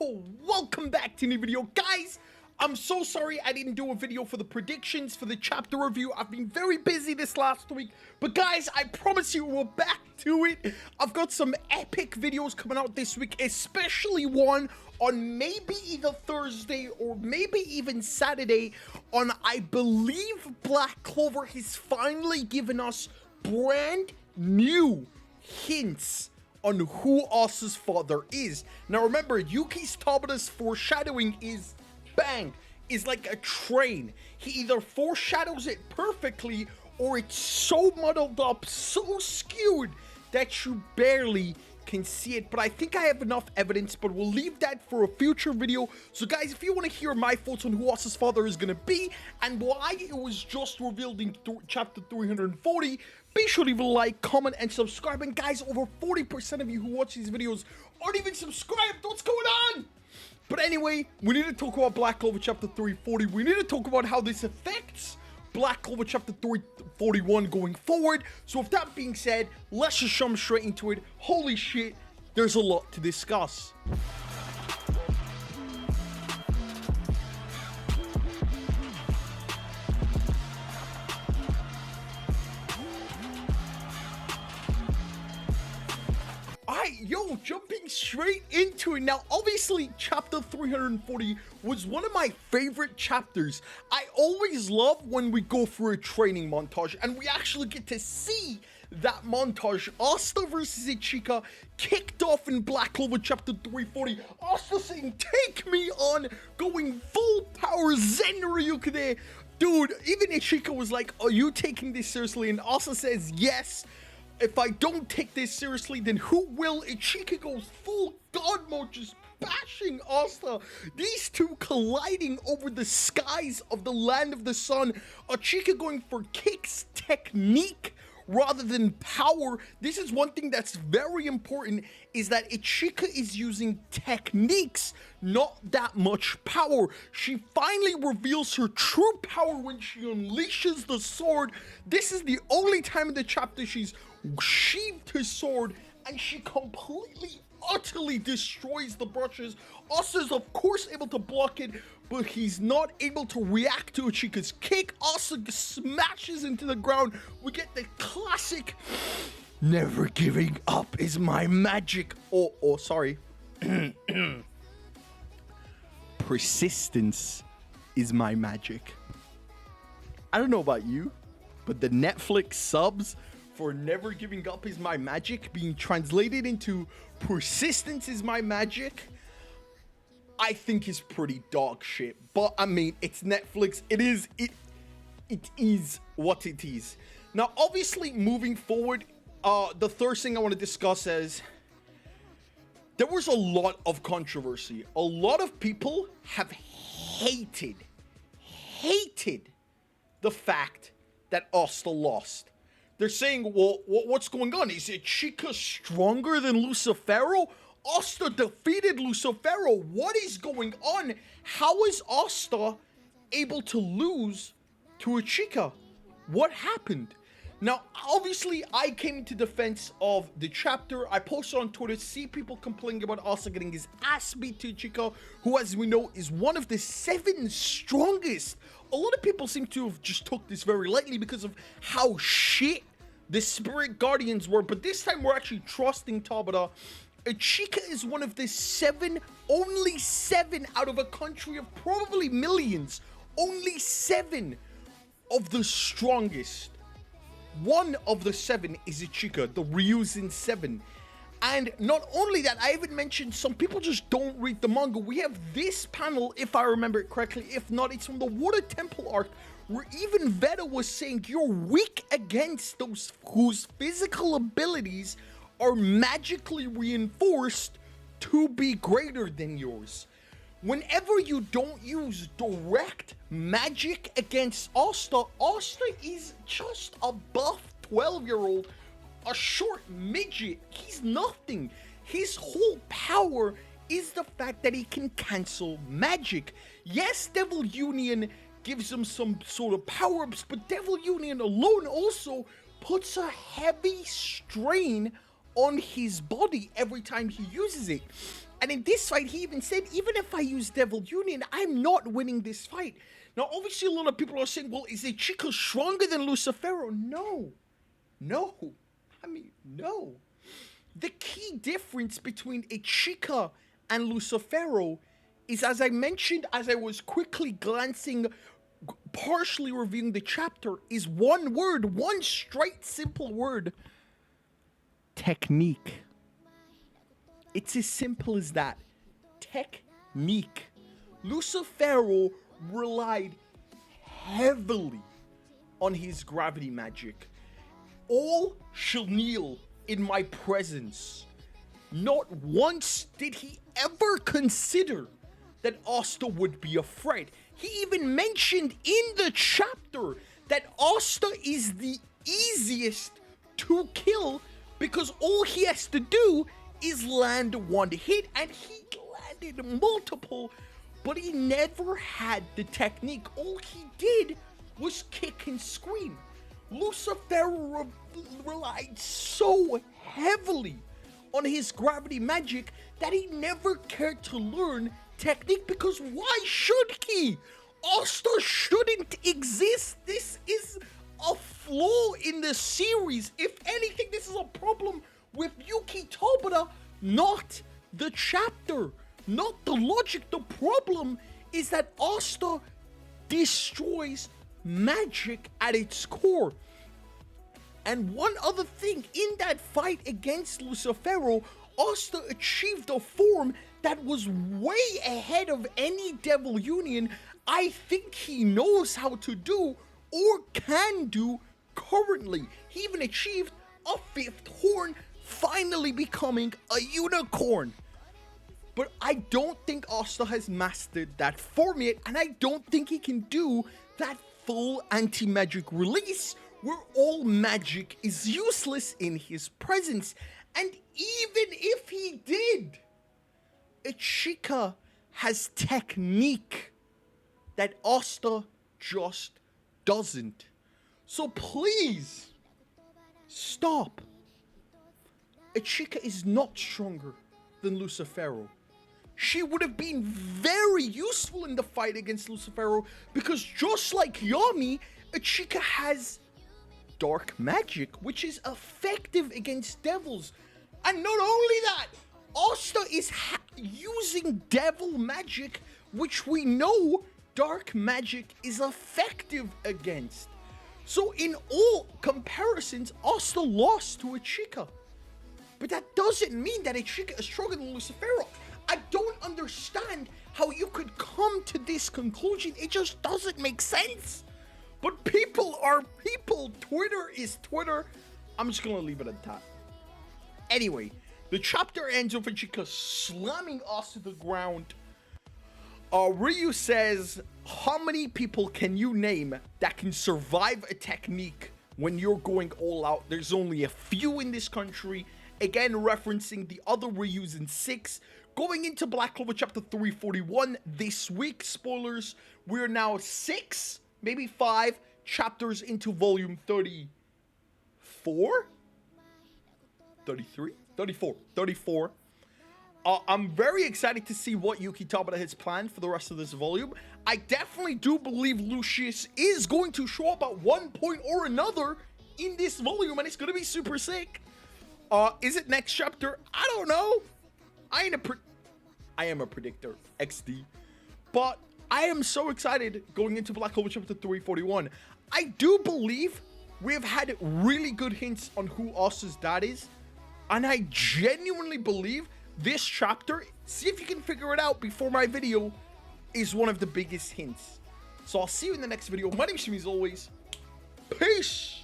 people, welcome back to a new video. Guys, I'm so sorry I didn't do a video for the predictions for the chapter review. I've been very busy this last week, but guys, I promise you we're back to it. I've got some epic videos coming out this week, especially one on maybe either Thursday or maybe even Saturday on, I believe, Black Clover has finally given us brand new hints on who Asta's father is. Now remember, Yuki's Tabata's foreshadowing is bang, is like a train. He either foreshadows it perfectly or it's so muddled up, so skewed that you barely can see it. But I think I have enough evidence, but we'll leave that for a future video. So guys, if you want to hear my thoughts on who Asta's father is going to be and why it was just revealed in chapter 340, be sure to leave a like, comment, and subscribe. And guys, over 40% of you who watch these videos aren't even subscribed. What's going on? But anyway, we need to talk about Black Clover chapter 340. We need to talk about how this affects Black Clover chapter 341 going forward. So with that being said, let's just jump straight into it. Holy shit, there's a lot to discuss. Yo, jumping straight into it. Now, obviously, chapter 340 was one of my favorite chapters. I always love when we go through a training montage, and we actually get to see that montage. Asta versus Ichika kicked off in Black Clover chapter 340. Asta saying, "Take me on," going full power Zen Ryuka there. Dude, even Ichika was like, "Are you taking this seriously?" And Asta says, "Yes. If I don't take this seriously, then who will?" Ichika goes full god mode, just bashing Asta. These two colliding over the skies of the land of the sun. Ichika going for kicks, technique, rather than power. This is one thing that's very important, is that Ichika is using techniques, not that much power. She finally reveals her true power when she unleashes the sword. This is the only time in the chapter she's sheathed her sword, and she completely, utterly destroys the brushes. Asta's of course able to block it, but he's not able to react to Ichika's kick. Asta smashes into the ground. We get the classic, "Never giving up is my magic." Oh, sorry. Persistence is my magic. I don't know about you, but the Netflix subs for "Never giving up is my magic" being translated into "persistence is my magic," I think is pretty dog shit. But I mean, it's Netflix. It is what it is. Now, obviously, moving forward, the third thing I want to discuss is there was a lot of controversy. A lot of people have hated the fact that Asta lost. They're saying, well, what's going on? Is Ichika stronger than Lucifero? Asta defeated Lucifero. What is going on? How is Asta able to lose to Ichika? What happened? Now, obviously, I came to defense of the chapter. I posted on Twitter, see people complaining about Asta getting his ass beat to Ichika, who, as we know, is one of the 7 strongest. A lot of people seem to have just took this very lightly because of how shit the Spirit Guardians were, but this time we're actually trusting Tabata. Ichika is one of the 7, only 7 out of a country of probably millions, only 7 of the strongest. One of the 7 is Ichika, the Ryuzen 7. And not only that, I haven't mentioned, some people just don't read the manga. We have this panel, if I remember it correctly. If not, it's from the Water Temple arc, where even Veda was saying you're weak against those whose physical abilities are magically reinforced to be greater than yours. Whenever you don't use direct magic against Asta, Asta is just a buff 12-year-old, a short midget. He's nothing. His whole power is the fact that he can cancel magic. Yes, Devil Union gives him some sort of power-ups, but Devil Union alone also puts a heavy strain on his body every time he uses it. And in this fight, he even said, even if I use Devil Union, I'm not winning this fight. Now, obviously, a lot of people are saying, well, is Ichika stronger than Lucifero? No. No. I mean, no. The key difference between Ichika and Lucifero is, as I mentioned, as I was quickly glancing, partially reviewing the chapter, is one word, one straight, simple word. Technique. It's as simple as that. Technique. Lucifero relied heavily on his gravity magic. All shall kneel in my presence. Not once did he ever consider that Asta would be afraid. He even mentioned in the chapter that Asta is the easiest to kill because all he has to do is land one hit, and he landed multiple, but he never had the technique. All he did was kick and scream. Lucifero relied so heavily on his gravity magic that he never cared to learn technique, because why should he? Asta shouldn't exist. This is a flaw in the series. If anything, this is a problem with Yuki Tobata, not the chapter, not the logic. The problem is that Asta destroys magic at its core. And one other thing, in that fight against Lucifero, Asta achieved a form that was way ahead of any Devil Union I think he knows how to do or can do currently. He even achieved a fifth horn, finally becoming a unicorn. But I don't think Asta has mastered that form yet, and I don't think he can do that full anti-magic release where all magic is useless in his presence. And even if he did, Ichika has technique that Asta just doesn't. So please, stop. Ichika is not stronger than Lucifero. She would have been very useful in the fight against Lucifero because just like Yami, Ichika has dark magic, which is effective against devils. And not only that, Asta is using devil magic, which we know dark magic is effective against. So in all comparisons, Asta lost to Ichika. But that doesn't mean that Ichika is stronger than Lucifero. I don't understand how you could come to this conclusion. It just doesn't make sense. But people are people. Twitter is Twitter. I'm just gonna leave it at that. Anyway, the chapter ends with Ichika slamming us to the ground. Ryu says, how many people can you name that can survive a technique when you're going all out? There's only a few in this country. Again, referencing the other Ryus in 6. Going into Black Clover chapter 341 this week. Spoilers, we're now 6, maybe 5 chapters into volume 34? 33? 34. I'm very excited to see what Yuki Tabata has planned for the rest of this volume. I definitely do believe Lucius is going to show up at one point or another in this volume, and it's going to be super sick. Is it next chapter? I don't know. I am a predictor, XD. But I am so excited going into Black Clover chapter 341. I do believe we have had really good hints on who Asta's dad is. And I genuinely believe this chapter, see if you can figure it out before my video, is one of the biggest hints. So I'll see you in the next video. My name is Shimi as always. Peace!